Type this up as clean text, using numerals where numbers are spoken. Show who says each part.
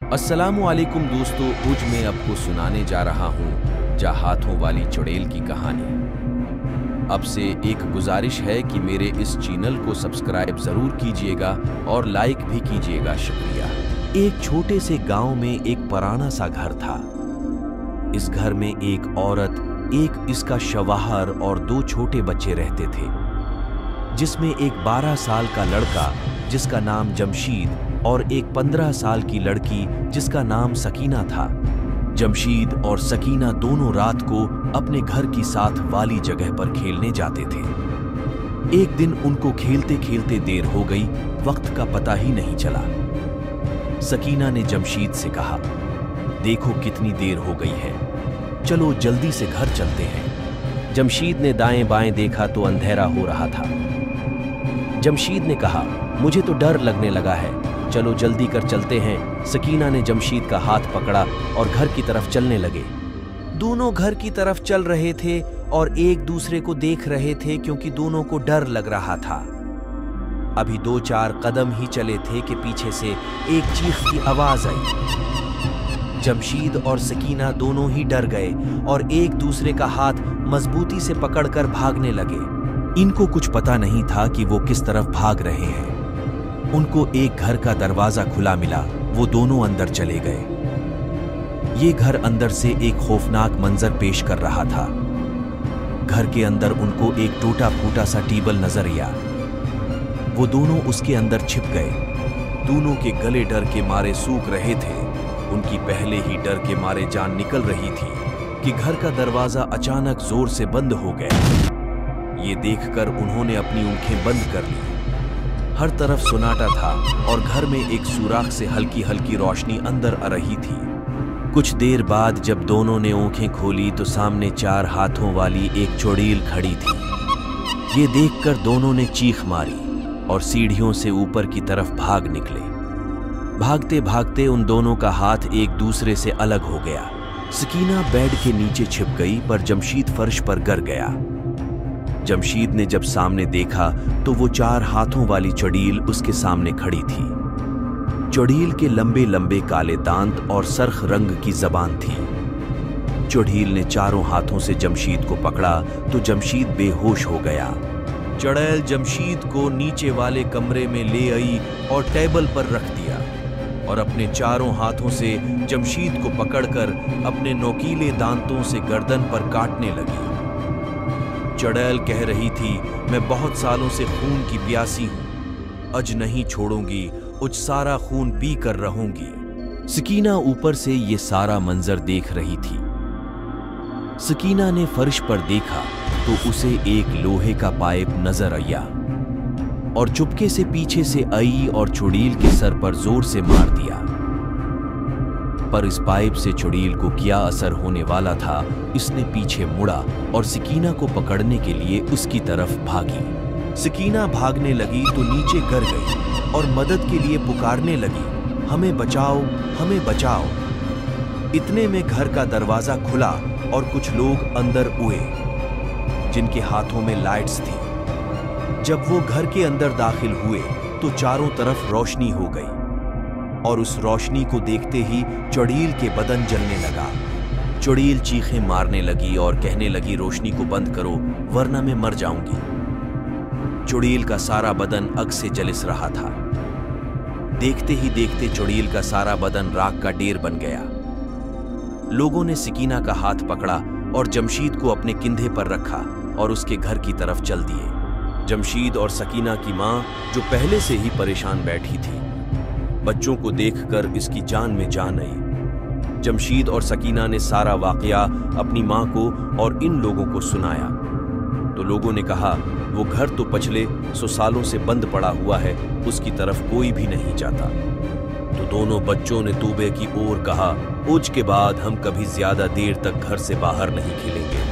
Speaker 1: अस्सलामुअलैकुम दोस्तों, आज मैं आपको सुनाने जा रहा हूँ जा हाथों वाली चुड़ैल की कहानी। अब से एक गुजारिश है कि मेरे इस चैनल को सब्सक्राइब जरूर कीजिएगा और लाइक भी कीजिएगा, शुक्रिया। एक छोटे से गांव में एक पुराना सा घर था। इस घर में एक औरत, एक इसका शवाहर और 2 छोटे बच्चे रहते थे, जिसमें एक 12 साल का लड़का जिसका नाम जमशीद और एक 15 साल की लड़की जिसका नाम सकीना था। जमशीद और सकीना दोनों रात को अपने घर की साथ वाली जगह पर खेलने जाते थे। एक दिन उनको खेलते खेलते देर हो गई, वक्त का पता ही नहीं चला। सकीना ने जमशीद से कहा, देखो कितनी देर हो गई है, चलो जल्दी से घर चलते हैं। जमशीद ने दाएं बाएं देखा तो अंधेरा हो रहा था। जमशीद ने कहा, मुझे तो डर लगने लगा है, चलो जल्दी कर चलते हैं। सकीना ने जमशीद का हाथ पकड़ा और घर की तरफ चलने लगे। दोनों घर की तरफ चल रहे थे और एक दूसरे को देख रहे थे, क्योंकि दोनों को डर लग रहा था। अभी 2-4 कदम ही चले थे कि पीछे से एक चीख की आवाज आई। जमशीद और सकीना दोनों ही डर गए और एक दूसरे का हाथ मजबूती से पकड़कर भागने लगे। इनको कुछ पता नहीं था कि वो किस तरफ भाग रहे हैं। उनको एक घर का दरवाजा खुला मिला, वो दोनों अंदर चले गए। ये घर अंदर से एक खौफनाक मंजर पेश कर रहा था। घर के अंदर उनको एक टूटा फूटा सा टेबल नजर आया। वो दोनों उसके अंदर छिप गए। दोनों के गले डर के मारे सूख रहे थे। उनकी पहले ही डर के मारे जान निकल रही थी कि घर का दरवाजा अचानक जोर से बंद हो गया। ये देखकर उन्होंने अपनी आंखें बंद कर ली। हर तरफ सुनाटा था और घर में एक सुराख से हल्की हल्की रोशनी अंदर आ रही थी। कुछ देर बाद जब दोनों ने आंखें खोली तो सामने 4 हाथों वाली एक चुड़ैल खड़ी थी। ये देखकर दोनों ने चीख मारी और सीढ़ियों से ऊपर की तरफ भाग निकले। भागते भागते उन दोनों का हाथ एक दूसरे से अलग हो गया। सकीना बेड के नीचे छिप गई, पर जमशीद फर्श पर गिर गया। जमशीद ने जब सामने देखा तो वो 4 हाथों वाली चुड़ैल उसके सामने खड़ी थी। चुड़ैल के लंबे लंबे काले दांत और सरख रंग की जबान थी। चुड़ैल ने चारों हाथों से जमशीद को पकड़ा तो जमशीद बेहोश हो गया। चुड़ैल जमशीद को नीचे वाले कमरे में ले आई और टेबल पर रख दिया और अपने चारों हाथों से जमशीद को पकड़कर अपने नोकीले दांतों से गर्दन पर काटने लगी। चुड़ैल कह रही थी, मैं बहुत सालों से खून की प्यासी हूं, अज नहीं छोड़ूंगी, उज सारा खून पी कर रहूंगी। सकीना ऊपर से ये सारा मंजर देख रही थी। सकीना ने फर्श पर देखा तो उसे एक लोहे का पाइप नजर आया और चुपके से पीछे से आई और चुड़ैल के सर पर जोर से मार दिया। पर इस पाइप से चुड़ैल को क्या असर होने वाला था, इसने पीछे मुड़ा और सकीना को पकड़ने के लिए उसकी तरफ भागी। सकीना भागने लगी तो नीचे गिर गई और मदद के लिए पुकारने लगी, हमें बचाओ, हमें बचाओ। इतने में घर का दरवाजा खुला और कुछ लोग अंदर हुए, जिनके हाथों में लाइट्स थी। जब वो घर के अंदर दाखिल हुए तो चारों तरफ रोशनी हो गई और उस रोशनी को देखते ही चुड़ैल के बदन जलने लगा। चुड़ैल चीखें मारने लगी और कहने लगी, रोशनी को बंद करो वरना मैं मर जाऊंगी। चुड़ैल का सारा बदन आग से जलिस रहा था। देखते ही देखते चुड़ैल का सारा बदन राख का ढेर बन गया। लोगों ने सकीना का हाथ पकड़ा और जमशीद को अपने कंधे पर रखा और उसके घर की तरफ चल दिए। जमशीद और सकीना की मां, जो पहले से ही परेशान बैठी थी, बच्चों को देखकर इसकी जान में जान आई। जमशीद और सकीना ने सारा वाकया अपनी मां को और इन लोगों को सुनाया तो लोगों ने कहा, वो घर तो पिछले 100 सालों से बंद पड़ा हुआ है, उसकी तरफ कोई भी नहीं जाता। तो दोनों बच्चों ने तौबे की ओर कहा, आज के बाद हम कभी ज्यादा देर तक घर से बाहर नहीं खेलेंगे।